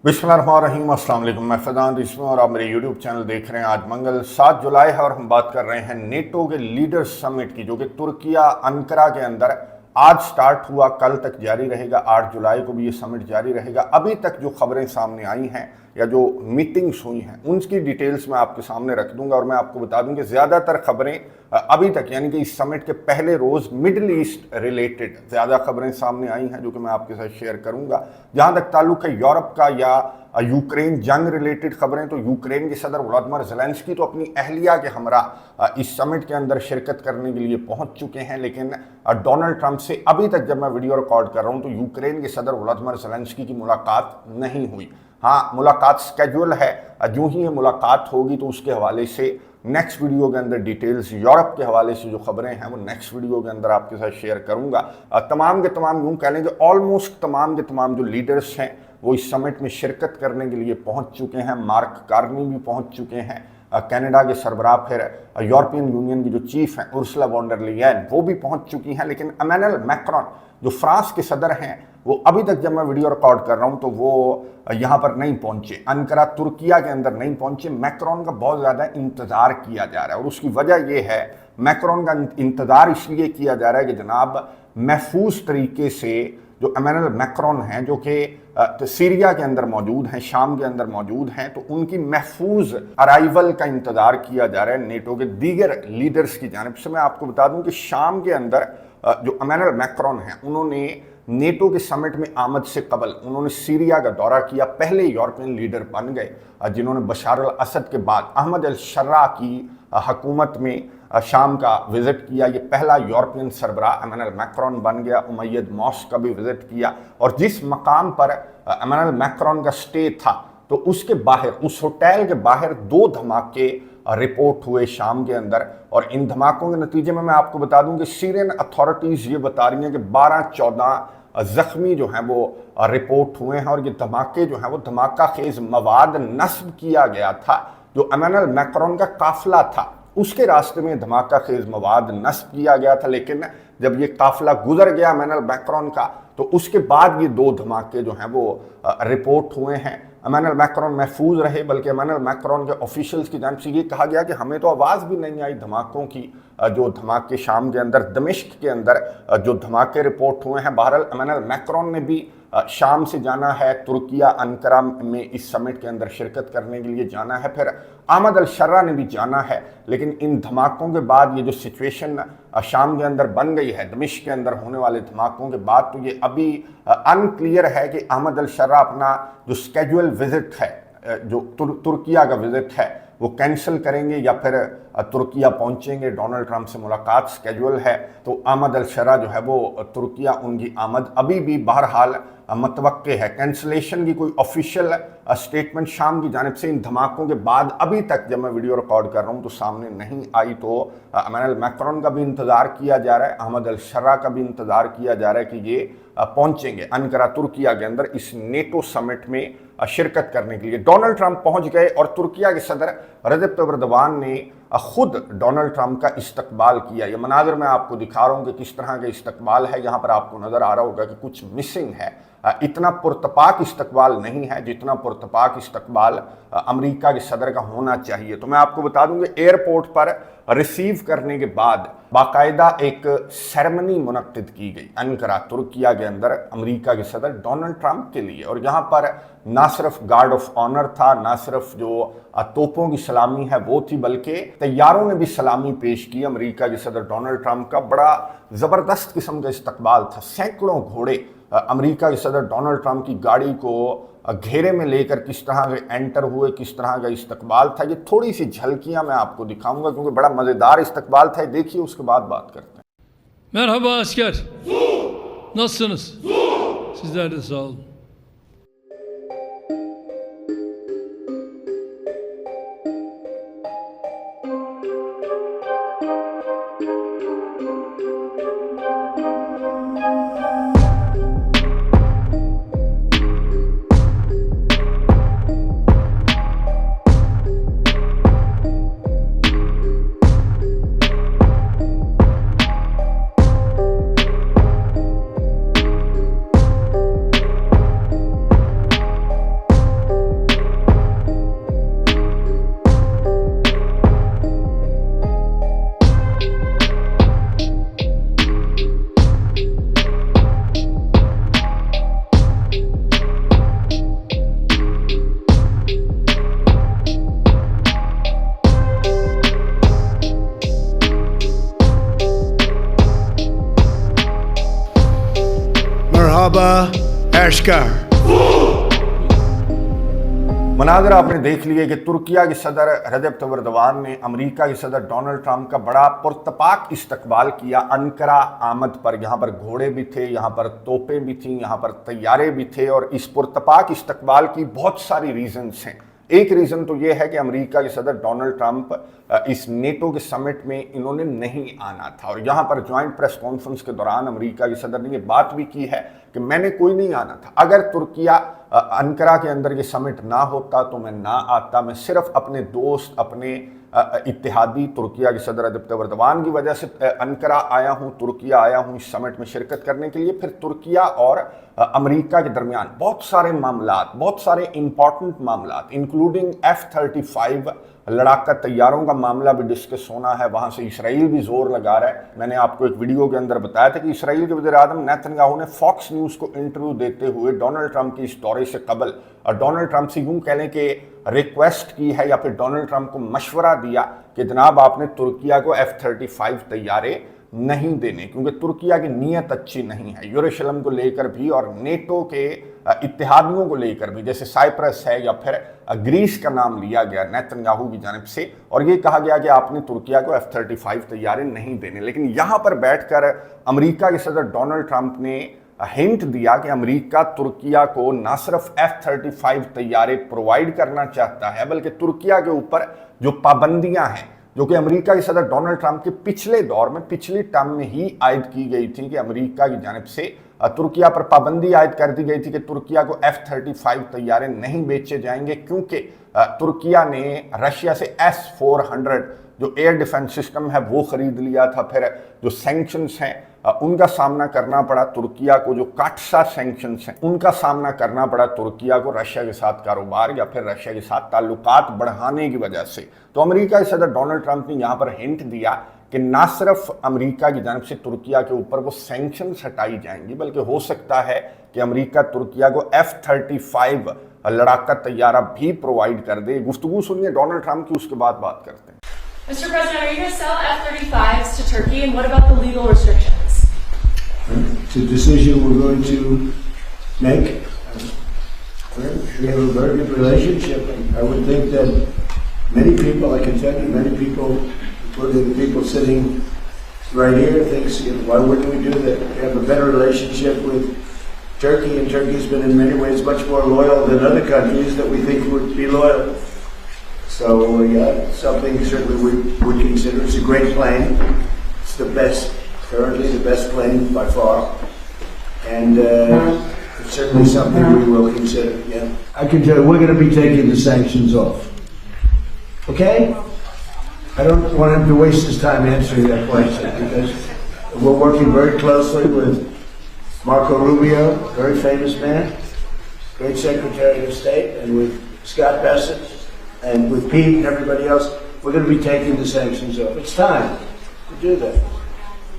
बिस्मिल्लाहिर्रहमानिर्रहीम, अस्सलाम वालेकुम। मैं फैज़ान रिजवी और आप मेरे यूट्यूब चैनल देख रहे हैं। आज मंगल 7 जुलाई है और हम बात कर रहे हैं नेटो के लीडर्स समिट की, जो कि तुर्किया अंकारा के अंदर आज स्टार्ट हुआ, कल तक जारी रहेगा। 8 जुलाई को भी ये समिट जारी रहेगा। अभी तक जो खबरें सामने आई हैं या जो मीटिंग्स हुई हैं उनकी डिटेल्स मैं आपके सामने रख दूंगा और मैं आपको बता दूं कि ज़्यादातर खबरें अभी तक, यानी कि इस समिट के पहले रोज़ मिडल ईस्ट रिलेटेड ज़्यादा खबरें सामने आई हैं, जो कि मैं आपके साथ शेयर करूंगा। जहां तक ताल्लुक है यूरोप का या यूक्रेन जंग रिलेटेड खबरें, तो यूक्रेन के सदर व्लादिमीर ज़ेलेंस्की तो अपनी अहलिया के हमरा इस समिट के अंदर शिरकत करने के लिए पहुंच चुके हैं, लेकिन डोनाल्ड ट्रंप से अभी तक जब मैं वीडियो रिकॉर्ड कर रहा हूं तो यूक्रेन के सदर व्लादिमीर ज़ेलेंस्की की मुलाकात नहीं हुई। हाँ, मुलाकात स्केड्यूल है, जो ही ये मुलाकात होगी तो उसके हवाले से नेक्स्ट वीडियो के अंदर डिटेल्स, यूरोप के हवाले से जो खबरें हैं वो नेक्स्ट वीडियो के अंदर आपके साथ शेयर करूंगा। तमाम के तमाम यूँ कह लें कि ऑलमोस्ट तमाम के तमाम जो लीडर्स हैं वो इस समिट में शिरकत करने के लिए पहुंच चुके हैं। मार्क कार्नी भी पहुंच चुके हैं, कनाडा के सरबराह, फिर यूरोपियन यूनियन की जो चीफ हैं उर्सुला वॉन डर लेयन वो भी पहुंच चुकी हैं। लेकिन इमैनुअल मैक्रॉन जो फ्रांस के सदर हैं वो अभी तक जब मैं वीडियो रिकॉर्ड कर रहा हूं तो वो यहाँ पर नहीं पहुंचे, अंकारा तुर्किया के अंदर नहीं पहुंचे। मैक्रॉन का बहुत ज़्यादा इंतज़ार किया जा रहा है और उसकी वजह ये है, मैक्रॉन का इंतज़ार इसलिए किया जा रहा है कि जनाब महफूज तरीके से जो इमैनुअल मैक्रॉन हैं, जो कि सीरिया के अंदर मौजूद हैं, शाम के अंदर मौजूद हैं, तो उनकी महफूज अराइवल का इंतज़ार किया जा रहा है नेटो के दीगर लीडर्स की जानिब से। मैं आपको बता दूं कि शाम के अंदर जो इमैनुअल मैक्रॉन हैं उन्होंने नेटो के समिट में आमद से कबल उन्होंने सीरिया का दौरा किया। पहले यूरोपियन लीडर बन गए जिन्होंने बशार अल असद के बाद अहमद अल शर्रा की हुकूमत में शाम का विज़िट किया। ये पहला यूरोपियन सरबराह इमैनुअल मैक्रॉन बन गया। उमैयद मौस का भी विज़िट किया और जिस मकाम पर इमैनुअल मैक्रॉन का स्टे था तो उसके बाहर, उस होटल के बाहर 2 धमाके रिपोर्ट हुए शाम के अंदर। और इन धमाकों के नतीजे में मैं आपको बता दूं कि सीरियन अथॉरिटीज़ ये बता रही हैं कि 12-14 ज़ख्मी जो हैं वो रिपोर्ट हुए हैं और ये धमाके जो हैं वो धमाका खेज मवाद नस्ब किया गया था। जो इमैनुअल मैक्रॉन का काफिला था उसके रास्ते में धमाका खेज मवाद नस्ब किया गया था, लेकिन जब ये काफिला गुजर गया इमैनुअल मैक्रॉन का तो उसके बाद ये 2 धमाके जो हैं वो रिपोर्ट हुए हैं। इमैनुअल मैक्रॉन महफूज रहे, बल्कि इमैनुअल मैक्रॉन के ऑफिशियल्स की जानिब से ये कहा गया कि हमें तो आवाज़ भी नहीं आई धमाकों की। जो धमाके शाम के अंदर, दमिश्क के अंदर जो धमाके रिपोर्ट हुए हैं। बहरहाल इमैनुअल मैक्रॉन ने भी शाम से जाना है, तुर्किया अंकारा में इस समिट के अंदर शिरकत करने के लिए जाना है। फिर अहमद अल शर्रा ने भी जाना है। लेकिन इन धमाकों के बाद ये जो सिचुएशन शाम के अंदर बन गई है, दमिश्क के अंदर होने वाले धमाकों के बाद, तो ये अभी अनक्लियर है कि अहमद अल शर्रा अपना जो स्केड्यूल विजिट है, जो तुर्किया का विजिट है, वो कैंसिल करेंगे या फिर तुर्किया पहुंचेंगे। डोनाल्ड ट्रंप से मुलाकात स्केड्यूल है तो अहमद अल शर्रा जो है वो तुर्किया, उनकी आमद अभी भी बहरहाल मतवक्के है। कैंसिलेशन की कोई ऑफिशियल स्टेटमेंट शाम की जानिब से इन धमाकों के बाद अभी तक जब मैं वीडियो रिकॉर्ड कर रहा हूँ तो सामने नहीं आई। तो इमैनुअल मैक्रॉन का भी इंतज़ार किया जा रहा है, अहमद अल शर्रा का भी इंतज़ार किया जा रहा है कि ये पहुंचेंगे अंकारा तुर्किया के अंदर इस नेटो समिट में शिरकत करने के लिए। डोनाल्ड ट्रंप पहुंच गए और तुर्किया के सदर रजब तय्यिप एर्दोगान ने खुद डोनाल्ड ट्रंप का इस्तकबाल किया। ये मनाज़र मैं आपको दिखा रहा हूँ कि किस तरह का इस्तकबाल है। यहाँ पर आपको नज़र आ रहा होगा कि कुछ मिसिंग है। इतना पुरतपाक इस्तकबाल नहीं है जितना पुरतपाक इस्तकबाल अमेरिका के सदर का होना चाहिए। तो मैं आपको बता दूं कि एयरपोर्ट पर रिसीव करने के बाद बाकायदा एक सेरेमनी मुनक्किद की गई अंकारा तुर्किया के अंदर अमेरिका के सदर डोनाल्ड ट्रंप के लिए। और यहाँ पर ना सिर्फ गार्ड ऑफ ऑनर था, ना सिर्फ जो तोपों की सलामी है वो थी, बल्कि तैयारों ने भी सलामी पेश की अमेरिका के सदर डोनाल्ड ट्रंप का। बड़ा ज़बरदस्त किस्म का इस्तकबाल था। सैकड़ों घोड़े अमेरिका के सदर डोनाल्ड ट्रंप की गाड़ी को घेरे में लेकर किस तरह के एंटर हुए, किस तरह का इस्तकबाल था। ये थोड़ी सी झलकियां मैं आपको दिखाऊंगा क्योंकि बड़ा मज़ेदार इस्तकबाल था। देखिए, उसके बाद बात करते हैं। Merhaba asker. Nasılsınız? Sizler de sağ olun. askar. मनाज़र आपने देख लिए कि तुर्किया के सदर रजब तय्यिप एर्दोगान ने अमेरिका के सदर डोनाल्ड ट्रंप का बड़ा पुरतपाक इस्तकबाल किया अंकारा आमद पर। यहाँ पर घोड़े भी थे, यहाँ पर तोपें भी थीं, यहाँ पर तैयारे भी थे, और इस पुरतपाक इस्तकबाल की बहुत सारी रीजंस हैं। एक रीज़न तो ये है कि अमेरिका के सदर डोनाल्ड ट्रंप इस नेटो के समिट में इन्होंने नहीं आना था, और यहाँ पर ज्वाइंट प्रेस कॉन्फ्रेंस के दौरान अमेरिका के सदर ने ये बात भी की है कि मैंने कोई नहीं आना था। अगर तुर्किया अंकारा के अंदर ये समिट ना होता तो मैं ना आता, मैं सिर्फ अपने दोस्त, अपने इत्तेहादी तुर्किया के सदर रजब तय्यिप एर्दोगान की वजह से अंकारा आया हूँ, तुर्किया आया हूँ इस समिट में शिरकत करने के लिए। फिर तुर्किया और अमेरिका के दरमियान बहुत सारे मामलात, बहुत सारे इंपॉर्टेंट मामलात, इंक्लूडिंग F-35 लड़ाका तैयारों का मामला भी डिस्कस होना है। वहाँ से इसराइल भी जोर लगा रहा है। मैंने आपको एक वीडियो के अंदर बताया था कि इसराइल के वज़ीर-ए-आज़म नेतन्याहू ने फॉक्स न्यूज़ को इंटरव्यू देते हुए डोनाल्ड ट्रंप की इस दौरे से कबल और डोनाल्ड ट्रंप से यूँ कह लें कि रिक्वेस्ट की है या फिर डोनाल्ड ट्रंप को मशवरा दिया कि जनाब आपने तुर्किया को F-35 तैयारे नहीं देने, क्योंकि तुर्किया की नीयत अच्छी नहीं है यरूशलेम को लेकर भी और नेटो के इत्तेहादियों को लेकर भी, जैसे साइप्रस है या फिर ग्रीस का नाम लिया गया नेतन्याहू की जानिब से, और ये कहा गया कि आपने तुर्किया को F-35 तैयारे नहीं देने। लेकिन यहाँ पर बैठकर अमेरिका के सदर डोनाल्ड ट्रंप ने हिंट दिया कि अमेरिका तुर्किया को न सिर्फ F-35 तैयारे प्रोवाइड करना चाहता है, बल्कि तुर्किया के ऊपर जो पाबंदियां हैं, जो कि अमेरिका के सदर डोनाल्ड ट्रंप के पिछले दौर में, पिछली टर्म में ही आयद की गई थी कि अमेरिका की जानिब से तुर्किया पर पाबंदी आयद कर दी गई थी कि तुर्किया को F-35 तैयारे नहीं बेचे जाएंगे, क्योंकि तुर्किया ने रशिया से S-400 जो एयर डिफेंस सिस्टम है वो खरीद लिया था। फिर जो सैंक्शंस हैं उनका सामना करना पड़ा तुर्किया को, जो काटसा सैंक्शंस हैं उनका सामना करना पड़ा तुर्किया को रशिया के साथ कारोबार या फिर रशिया के साथ ताल्लुकात बढ़ाने की वजह से। तो अमेरिका के सदर डोनाल्ड ट्रंप ने यहाँ पर हिंट दिया कि ना सिर्फ अमेरिका की जानिब से तुर्किया के ऊपर वो सैंक्शंस हटाई जाएंगी, बल्कि हो सकता है कि अमेरिका तुर्किया को F-35 लड़ाका तैयारा भी प्रोवाइड कर दे। गुफ्तगू सुनिए डोनाल्ड ट्रंप की, उसके बाद बात करते हैं। Mr. President, are you going to sell F-35s to Turkey, and what about the legal restrictions? It's a decision we're going to make. We have a very good relationship. I would think that many people, I can tell you, many people, including the people sitting right here, thinks, why wouldn't we do that? We have a better relationship with Turkey, and Turkey's been in many ways much more loyal than other countries that we think would be loyal. So yeah, something certainly we would consider. It's a great plane. It's the best, currently the best plane by far. And it's certainly something we will consider, yeah. I can tell you, we're going to be taking the sanctions off. Okay? I don't want him to waste his time answering that question because we're working very closely with Marco Rubio, very famous man, great Secretary of State, and with Scott Bessent, and with Pete and everybody else. We're going to be taking the sanctions off. It's time to do that.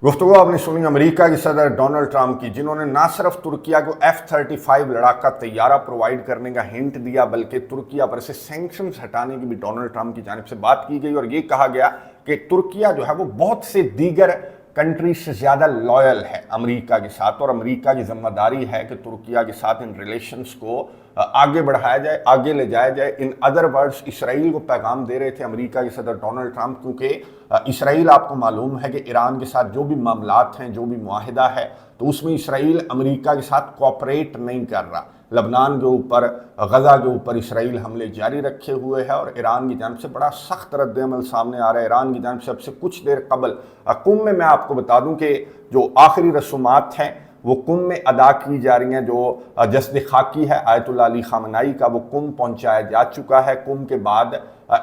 गुफ्तगू आपने सुनी America के सदर Donald Trump की, जिन्होंने ना सिर्फ तुर्किया को F-35 लड़ाका तैयारा प्रोवाइड करने का हिंट दिया, बल्कि तुर्किया पर से सैंक्शंस हटाने की भी डोनाल्ड ट्रंप की जानिब से बात की गई। और ये कहा गया कि तुर्किया जो है वो बहुत से दीगर कंट्री से ज़्यादा लॉयल है अमेरिका के साथ, और अमेरिका की जिम्मेदारी है कि तुर्किया के साथ इन रिलेशंस को आगे बढ़ाया जाए, आगे ले जाया जाए। इन अदर वर्ड्स इसराइल को पैगाम दे रहे थे अमेरिका के सदर डोनाल्ड ट्रंप, क्योंकि इसराइल आपको मालूम है कि ईरान के साथ जो भी मामलात हैं, जो भी मुआहिदा है, तो उसमें इसराइल अमेरिका के साथ कोऑपरेट नहीं कर रहा। लबनान के ऊपर, गजा के ऊपर इसराइल हमले जारी रखे हुए है और ईरान की जानिब से बड़ा सख्त रद्द-ए-अमल सामने आ रहा है। ईरान की जानिब से अब से कुछ देर कबल कुम में, मैं आपको बता दूं कि जो आखिरी रसूमात हैं वो कुम में अदा की जा रही हैं। जो जस्द खाकी है आयतुल्लाह अली खामनाई का, वो कुम पहुंचाया जा चुका है। कुम के बाद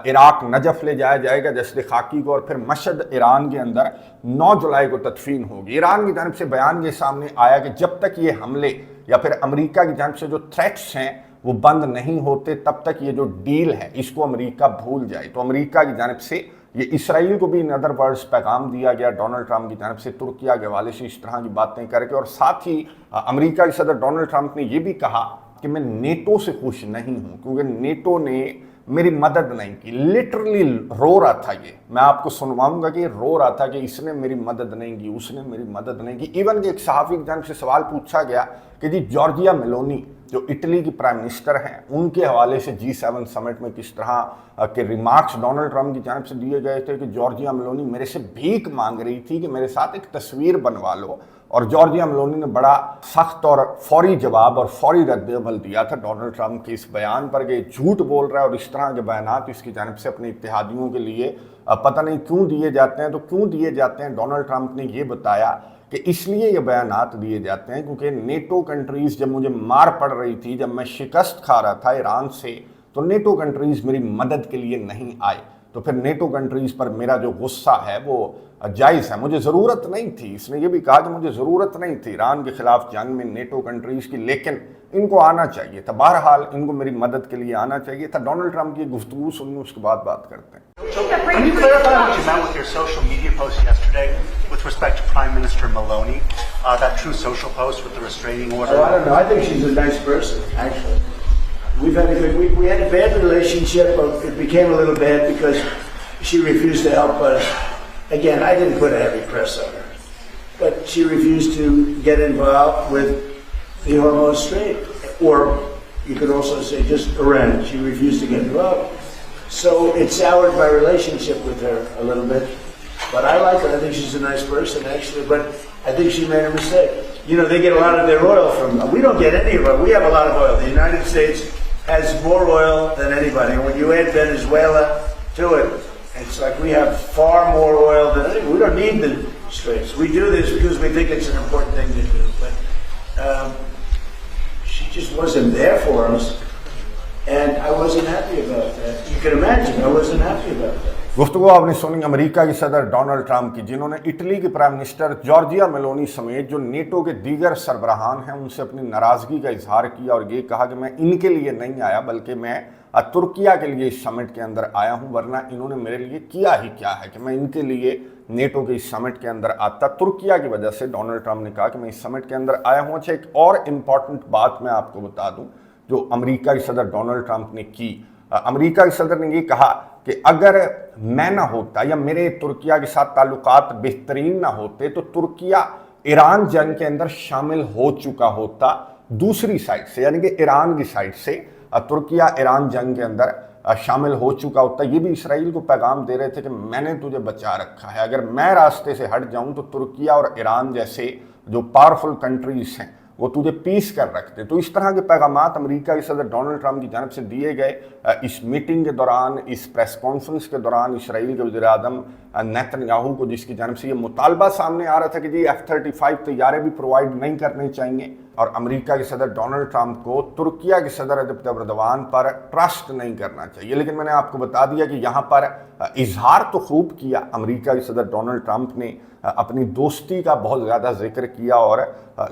इराक नजफ ले जाया जाएगा जस्द खाकी को, और फिर मशहद ईरान के अंदर 9 जुलाई को तदफीन होगी। ईरान की जानिब से बयान ये सामने आया कि जब तक ये हमले या फिर अमेरिका की जानिब से जो थ्रेट्स हैं वो बंद नहीं होते, तब तक ये जो डील है इसको अमेरिका भूल जाए। तो अमेरिका की जानिब से ये इसराइल को भी इन अदर वर्ड्स पैगाम दिया गया डोनाल्ड ट्रंप की जानिब से, तुर्किया के हवाले से इस तरह की बातें करके। और साथ ही अमेरिका के सदर डोनाल्ड ट्रंप ने ये भी कहा कि मैं नेटो से खुश नहीं हूँ, क्योंकि नेटो ने मेरी मदद नहीं की। लिटरली रो रहा था ये, मैं आपको सुनवाऊंगा कि रो रहा था कि इसने मेरी मदद नहीं की, उसने मेरी मदद नहीं की। इवन कि एक सहाफ़ी की जानिब से सवाल पूछा गया कि जी जॉर्जिया मेलोनी जो इटली की प्राइम मिनिस्टर हैं, उनके हवाले से G7 समिट में किस तरह के रिमार्क्स डोनाल्ड ट्रंप की जानिब से दिए गए थे कि जॉर्जिया मेलोनी मेरे से भीख मांग रही थी कि मेरे साथ एक तस्वीर बनवा लो, और जॉर्जिया मेलोनी ने बड़ा सख्त और फौरी जवाब और फौरी रद्द-ए-अमल दिया था डोनाल्ड ट्रंप के इस बयान पर कि झूठ बोल रहा है। और इस तरह के बयानात इसकी जानिब से अपने इत्तेहादियों के लिए पता नहीं क्यों दिए जाते हैं। तो क्यों दिए जाते हैं, डोनाल्ड ट्रंप ने ये बताया कि इसलिए ये बयानात दिए जाते हैं क्योंकि नेटो कंट्रीज़ जब मुझे मार पड़ रही थी, जब मैं शिकस्त खा रहा था ईरान से, तो नेटो कंट्रीज़ मेरी मदद के लिए नहीं आए। तो फिर नेटो कंट्रीज़ पर मेरा जो गुस्सा है वो जायज़ है, मुझे ज़रूरत नहीं थी। इसने ये भी कहा कि मुझे ज़रूरत नहीं थी ईरान के ख़िलाफ़ जंग में नेटो कंट्रीज़ की, लेकिन इनको आना चाहिए था। बहरहाल इनको मेरी मदद के लिए आना चाहिए था। डोनाल्ड ट्रंप की गुफ्तगू सुनिए, उसके बाद बात करते हैं। Can you clarify what you meant with your social media post yesterday with respect to Prime Minister Maloney? That true social post with the restraining order? Oh, I don't know. I think she's a nice person, actually. We've had a good, we had a bad relationship, but it became a little bad because she refused to help us. Again, I didn't put a heavy press on her, but she refused to get involved with the Hormuz Strait, or you could also say just Iran. She refused to get involved. So it soured my relationship with her a little bit. But I like her. I think she's a nice person, actually. But I think she made a mistake. You know, they get a lot of their oil from... We don't get any of it. We have a lot of oil. The United States has more oil than anybody. And when you add Venezuela to it, it's like we have far more oil than anybody. We don't need the straits. We do this because we think it's an important thing to do. But she just wasn't there for us. And I wasn't happy about that. You can imagine, I wasn't happy about that. गुफ्तगू आपने सुनी America के सदर Donald Trump की, जिन्होंने Italy के prime minister Giorgia Meloni समेत जो नेटो के दीगर सरबराहान हैं उनसे अपनी नाराज़गी का इजहार किया और ये कहा कि मैं इनके लिए नहीं आया बल्कि मैं तुर्किया के लिए इस समिट के अंदर आया हूं, वरना इन्होंने मेरे लिए किया ही क्या है कि मैं इनके लिए नेटो के इस समिट के अंदर आता। तुर्किया की वजह से डोनाल्ड ट्रंप ने कहा कि मैं इस समिट के अंदर आया हूँ। अच्छा, एक और इम्पॉर्टेंट बात मैं आपको बता दूँ जो अमेरिका के सदर डोनाल्ड ट्रंप ने की। अमेरिका के सदर ने ये कहा कि अगर मैं ना होता या मेरे तुर्किया के साथ ताल्लुकात बेहतरीन ना होते तो तुर्किया ईरान जंग के अंदर शामिल हो चुका होता दूसरी साइड से, यानी कि ईरान की साइड से तुर्किया ईरान जंग के अंदर शामिल हो चुका होता। ये भी इसराइल को पैगाम दे रहे थे कि मैंने तुझे बचा रखा है, अगर मैं रास्ते से हट जाऊं तो तुर्किया और ईरान जैसे जो पावरफुल कंट्रीज हैं वो तुझे पीस कर रखते। तो इस तरह के पैगामात अमेरिका के सदर डोनाल्ड ट्रंप की जानब से दिए गए। इस मीटिंग के दौरान, इस प्रेस कॉन्फ्रेंस के दौरान इसराइल के वज़ीर आज़म नेतन्याहू को, जिसकी जानब से ये मुतालबा सामने आ रहा था कि जी F-35 तैयारे भी प्रोवाइड नहीं करने चाहिए, और अमेरिका के सदर डोनाल्ड ट्रंप को तुर्किया के सदर रजब तैयब एर्दोगान पर ट्रस्ट नहीं करना चाहिए। लेकिन मैंने आपको बता दिया कि यहाँ पर इजहार तो खूब किया अमेरिका के सदर डोनाल्ड ट्रंप ने, अपनी दोस्ती का बहुत ज़्यादा जिक्र किया और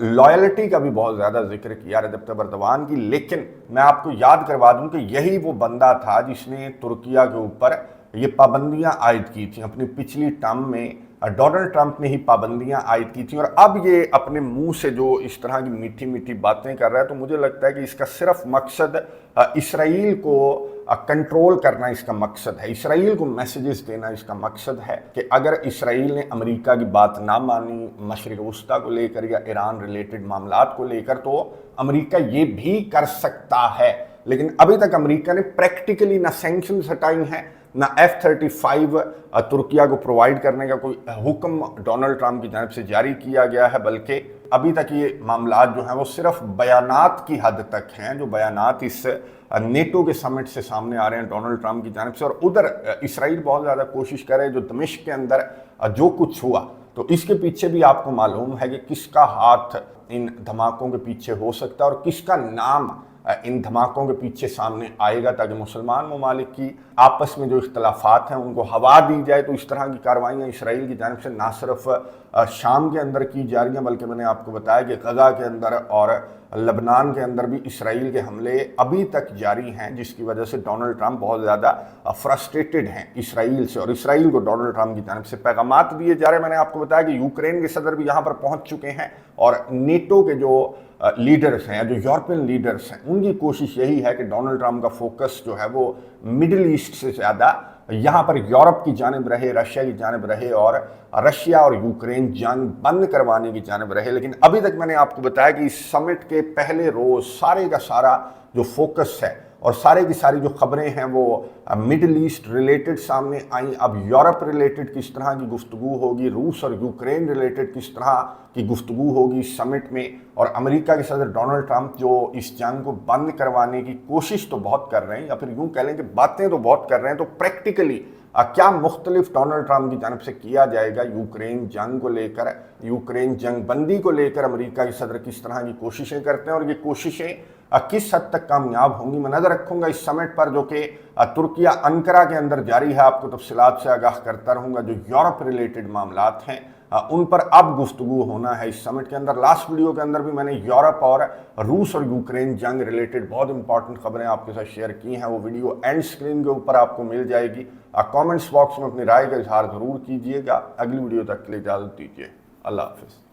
लॉयल्टी का भी बहुत ज़्यादा जिक्र किया रजब तैयब एर्दोगान की। लेकिन मैं आपको याद करवा दूं कि यही वो बंदा था जिसने तुर्किया के ऊपर ये पाबंदियां आयद की थी। अपनी पिछली टर्म में डोनाल्ड ट्रंप ने ही पाबंदियां आयद की थी, और अब ये अपने मुंह से जो इस तरह की मीठी मीठी बातें कर रहा है, तो मुझे लगता है कि इसका सिर्फ मकसद इसराइल को कंट्रोल करना इसका मकसद है, इसराइल को मैसेजेस देना इसका मकसद है कि अगर इसराइल ने अमेरिका की बात ना मानी मशरिक़ वस्ता को लेकर या ईरान रिलेटेड मामलात को लेकर, तो अमेरिका ये भी कर सकता है। लेकिन अभी तक अमेरिका ने प्रैक्टिकली ना सैंक्शंस हटाई हैं, ना F-35 तुर्किया को प्रोवाइड करने का कोई हुक्म डोनाल्ड ट्रंप की जानब से जारी किया गया है, बल्कि अभी तक ये मामलात जो हैं वो सिर्फ बयानात की हद तक हैं, जो बयानात इस नेटो के समिट से सामने आ रहे हैं डोनाल्ड ट्रंप की जानब से। और उधर इसराइल बहुत ज़्यादा कोशिश करे, जो दमिश्क के अंदर जो कुछ हुआ, तो इसके पीछे भी आपको मालूम है कि किसका हाथ इन धमाकों के पीछे हो सकता है और किसका नाम इन धमाकों के पीछे सामने आएगा, ताकि मुसलमान ममालिक की आपस में जो इख्तलाफात हैं उनको हवा दी जाए। तो इस तरह की कार्रवाइयाँ इसराइल की जानिब से ना सिर्फ शाम के अंदर की जा रही हैं, बल्कि मैंने आपको बताया कि गजा के अंदर और लबनान के अंदर भी इसराइल के हमले अभी तक जारी हैं, जिसकी वजह से डोनाल्ड ट्रंप बहुत ज़्यादा फ्रस्ट्रेटेड हैं इसराइल से, और इसराइल को डोनाल्ड ट्रंप की जानिब से पैगामात दिए जा रहे हैं। मैंने आपको बताया कि यूक्रेन के सदर भी यहाँ पर पहुँच चुके हैं, और नेटो के जो लीडर्स हैं, जो यूरोपियन लीडर्स हैं, उनकी कोशिश यही है कि डोनाल्ड ट्रंप का फोकस जो है वो मिडिल ईस्ट से ज़्यादा यहाँ पर यूरोप की जानिब रहे, रशिया की जानिब रहे और रशिया और यूक्रेन जंग बंद करवाने की जानिब रहे। लेकिन अभी तक मैंने आपको बताया कि इस समिट के पहले रोज़ सारे का सारा जो फोकस है और सारे की सारी जो खबरें हैं वो मिडिल ईस्ट रिलेटेड सामने आई। अब यूरोप रिलेटेड किस तरह की गुफ्तगू होगी, रूस और यूक्रेन रिलेटेड किस तरह की गुफ्तगू होगी समिट में, और अमेरिका के सदर डोनाल्ड ट्रंप जो इस जंग को बंद करवाने की कोशिश तो बहुत कर रहे हैं, या फिर यूँ कह लें कि बातें तो बहुत कर रहे हैं, तो प्रैक्टिकली क्या मुख्तलिफ डोनाल्ड ट्रंप की जानब से किया जाएगा यूक्रेन जंग को लेकर, यूक्रेन जंग बंदी को लेकर अमेरिका के सदर किस तरह की कोशिशें करते हैं और ये कोशिशें किस हद तक कामयाब होंगी। मैं नज़र रखूंगा इस समिट पर जो कि तुर्किया अंकारा के अंदर जारी है, आपको तफसीलात से आगाह करता रहूँगा। जो यूरोप रिलेटेड मामलात हैं उन पर अब गुफ्तगू होना है इस समिट के अंदर। लास्ट वीडियो के अंदर भी मैंने यूरोप और रूस और यूक्रेन जंग रिलेटेड बहुत इंपॉर्टेंट खबरें आपके साथ शेयर की हैं, वो वीडियो एंड स्क्रीन के ऊपर आपको मिल जाएगी। कमेंट्स बॉक्स में अपनी राय का इजहार ज़रूर कीजिएगा। अगली वीडियो तक के लिए इजाज़त दीजिए। अल्लाह हाफिज़।